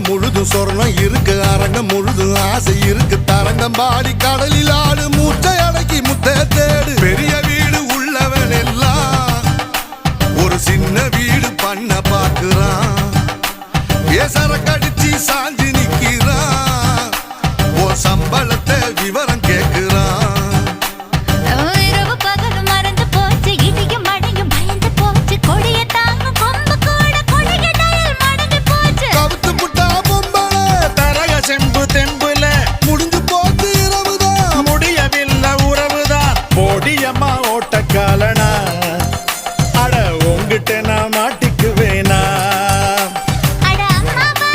முழுதும் சொர்ணம் இருக்கு, அரங்கம் முழுதும் ஆசை இருக்கு. தரங்கம் பாடி கடலில் ஆடு, மூச்சை அடக்கி முத்த தேடு. பெரிய வீடு உள்ளவன் எல்லாம் ஒரு சின்ன வீடு பண்ண பாக்குறான். பேசற கடிச்சு சாஞ்சி